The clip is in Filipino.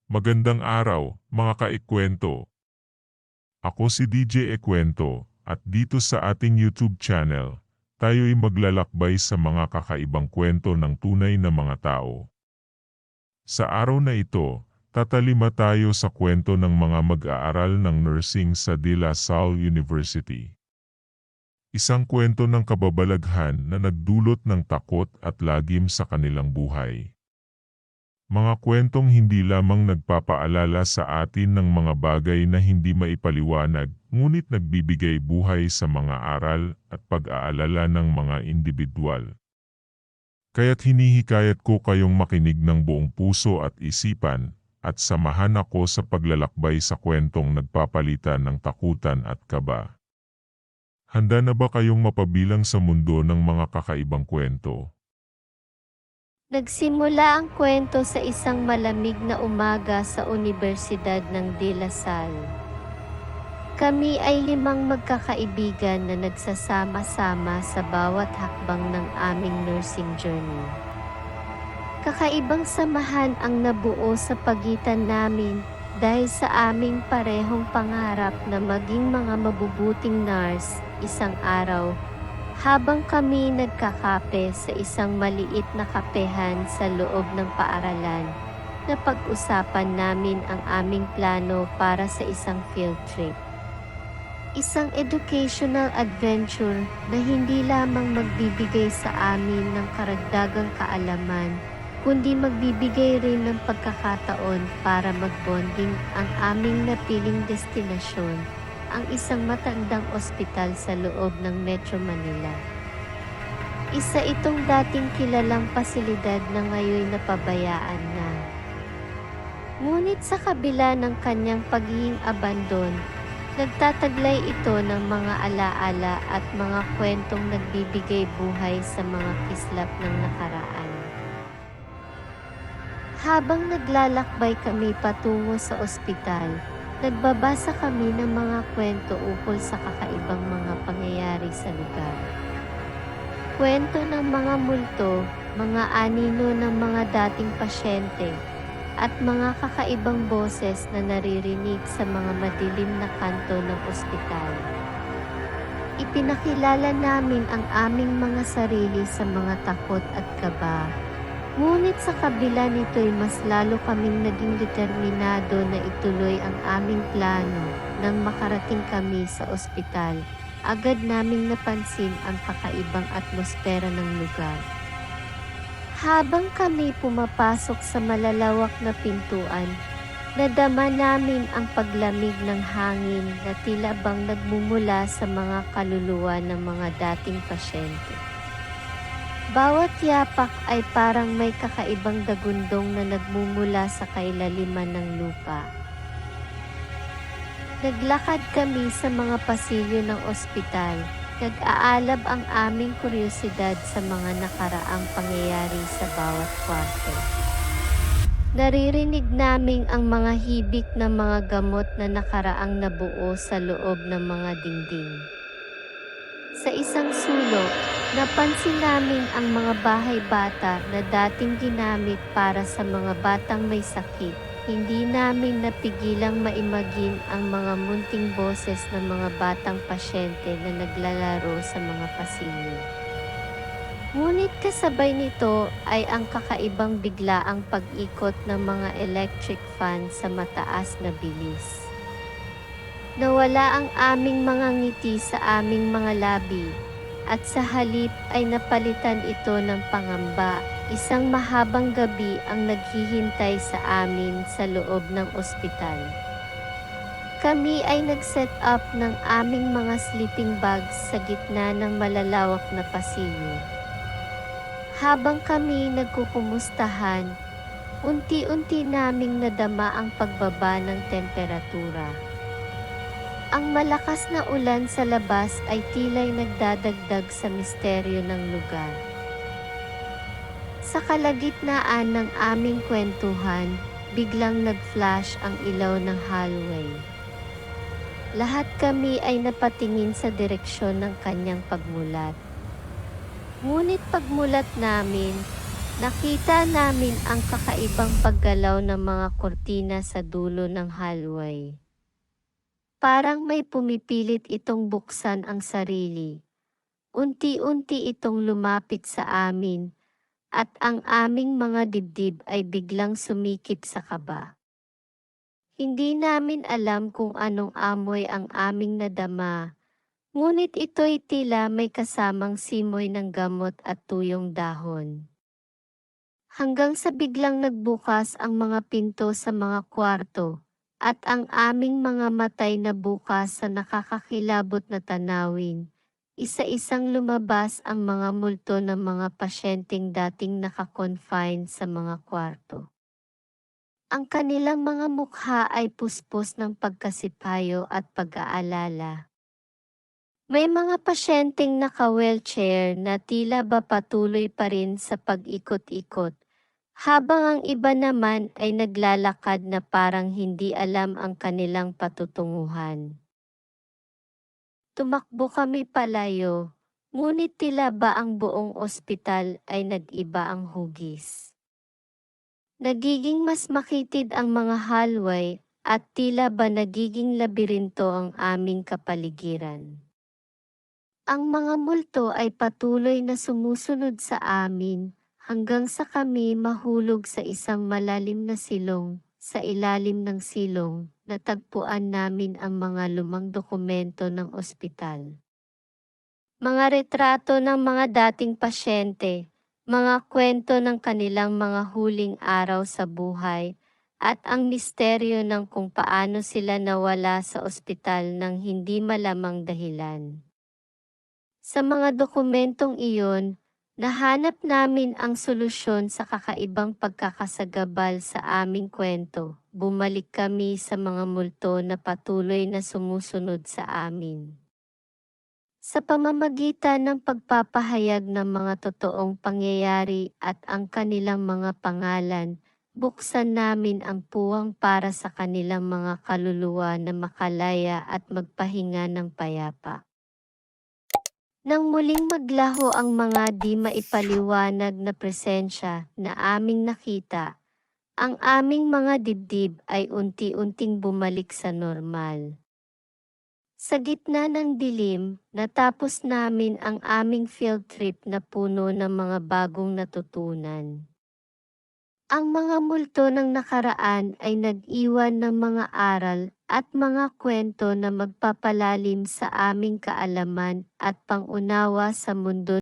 Magandang araw, mga kaikwento. Ako si DJ Ekwento, at dito sa ating YouTube channel, tayo'y maglalakbay sa mga kakaibang kwento ng tunay na mga tao. Sa araw na ito, tatalima tayo sa kwento ng mga mag-aaral ng nursing sa De La Salle University. Isang kwento ng kababalaghan na nagdulot ng takot at lagim sa kanilang buhay. Mga kwentong hindi lamang nagpapaalala sa atin ng mga bagay na hindi maipaliwanag, ngunit nagbibigay buhay sa mga aral at pag-aalala ng mga individual. Kaya't hinihikayat ko kayong makinig ng buong puso at isipan, at samahan ako sa paglalakbay sa kwentong nagpapalitan ng takutan at kaba. Handa na ba kayong mapabilang sa mundo ng mga kakaibang kwento? Nagsimula ang kwento sa isang malamig na umaga sa Universidad ng De La Salle. Kami ay 5 magkakaibigan na nagsasama-sama sa bawat hakbang ng aming nursing journey. Kakaibang samahan ang nabuo sa pagitan namin dahil sa aming parehong pangarap na maging mga mabubuting nurse isang araw. Habang kami nagkakape sa isang maliit na kapehan sa loob ng paaralan, napag-usapan namin ang aming plano para sa isang field trip. Isang educational adventure na hindi lamang magbibigay sa amin ng karagdagang kaalaman, kundi magbibigay rin ng pagkakataon para magbonding. Ang aming napiling destinasyon, ang isang matandang ospital sa loob ng Metro Manila. Isa itong dating kilalang pasilidad na ngayon napabayaan na. Ngunit sa kabila ng kanyang pagiging abandon, nagtataglay ito ng mga alaala at mga kwentong nagbibigay buhay sa mga kislap ng nakaraan. Habang naglalakbay kami patungo sa ospital, nagbabasa kami ng mga kwento ukol sa kakaibang mga pangyayari sa lugar. Kwento ng mga multo, mga anino ng mga dating pasyente, at mga kakaibang boses na naririnig sa mga madilim na kanto ng ospital. Ipinakilala namin ang aming mga sarili sa mga takot at kaba. Ngunit sa kabila nito'y mas lalo kaming naging determinado na ituloy ang aming plano. Nang makarating kami sa ospital, agad naming napansin ang kakaibang atmosfera ng lugar. Habang kami pumapasok sa malalawak na pintuan, nadama namin ang paglamig ng hangin na tila bang nagmumula sa mga kaluluwa ng mga dating pasyente. Bawat yapak ay parang may kakaibang dagundong na nagmumula sa kailaliman ng lupa. Naglakad kami sa mga pasilyo ng ospital, nag-aalab ang aming kuryosidad sa mga nakaraang pangyayari sa bawat kwarto. Naririnig naming ang mga hibik ng mga gamot na nakaraang nabuo sa loob ng mga dingding. Sa isang sulok, napansin namin ang mga bahay bata na dating ginamit para sa mga batang may sakit. Hindi namin napigilang maimagine ang mga munting boses ng mga batang pasyente na naglalaro sa mga pasilyo. Ngunit kasabay nito ay ang kakaibang biglaang pag-ikot ng mga electric fan sa mataas na bilis. Nawala ang aming mga ngiti sa aming mga labi, at sa halip ay napalitan ito ng pangamba. Isang mahabang gabi ang naghihintay sa amin sa loob ng ospital. Kami ay nag-set up ng aming mga sleeping bags sa gitna ng malalawak na pasilyo. Habang kami nagkukumustahan, unti-unti naming nadama ang pagbaba ng temperatura. Ang malakas na ulan sa labas ay tila'y nagdadagdag sa misteryo ng lugar. Sa kalagitnaan ng aming kwentuhan, biglang nag-flash ang ilaw ng hallway. Lahat kami ay napatingin sa direksyon ng kanyang pagmulat. Ngunit pagmulat namin, Nakita namin ang kakaibang paggalaw ng mga kurtina sa dulo ng hallway. Parang may pumipilit itong buksan ang sarili. Unti-unti itong lumapit sa amin, at ang aming mga dibdib ay biglang sumikip sa kaba. Hindi namin alam kung anong amoy ang aming nadama, ngunit ito'y tila may kasamang simoy ng gamot at tuyong dahon. Hanggang sa biglang nagbukas ang mga pinto sa mga kwarto, at ang aming mga matay na bukas sa nakakakilabot na tanawin. Isa-isang lumabas ang mga multo ng mga pasyenteng dating nakakonfine sa mga kwarto. Ang kanilang mga mukha ay puspos ng pagkasipayo at pag-aalala. May mga pasyenteng naka-wheelchair na tila ba patuloy pa rin sa pag-ikot-ikot, habang ang iba naman ay naglalakad na parang hindi alam ang kanilang patutunguhan. Tumakbo kami palayo, ngunit tila ba ang buong ospital ay nag-iba ang hugis. Nagiging mas makitid ang mga hallway at tila ba nagiging labirinto ang aming kapaligiran. Ang mga multo ay patuloy na sumusunod sa amin, hanggang sa kami mahulog sa isang malalim na silong. Sa ilalim ng silong, natagpuan namin ang mga lumang dokumento ng ospital. Mga retrato ng mga dating pasyente, mga kwento ng kanilang mga huling araw sa buhay, at ang misteryo ng kung paano sila nawala sa ospital ng hindi malamang dahilan. Sa mga dokumentong iyon, nahanap namin ang solusyon sa kakaibang pagkakasagabal sa aming kwento. Bumalik kami sa mga multo na patuloy na sumusunod sa amin. Sa pamamagitan ng pagpapahayag ng mga totoong pangyayari at ang kanilang mga pangalan, buksan namin ang puwang para sa kanilang mga kaluluwa na makalaya at magpahinga ng payapa. Nang muling maglaho ang mga di maipaliwanag na presensya na aming nakita, ang aming mga dibdib ay unti-unting bumalik sa normal. Sa gitna ng dilim, natapos namin ang aming field trip na puno ng mga bagong natutunan. Ang mga multo ng nakaraan ay nag-iwan ng mga aral at mga kwento na magpapalalim sa aming kaalaman at pangunawa sa mundo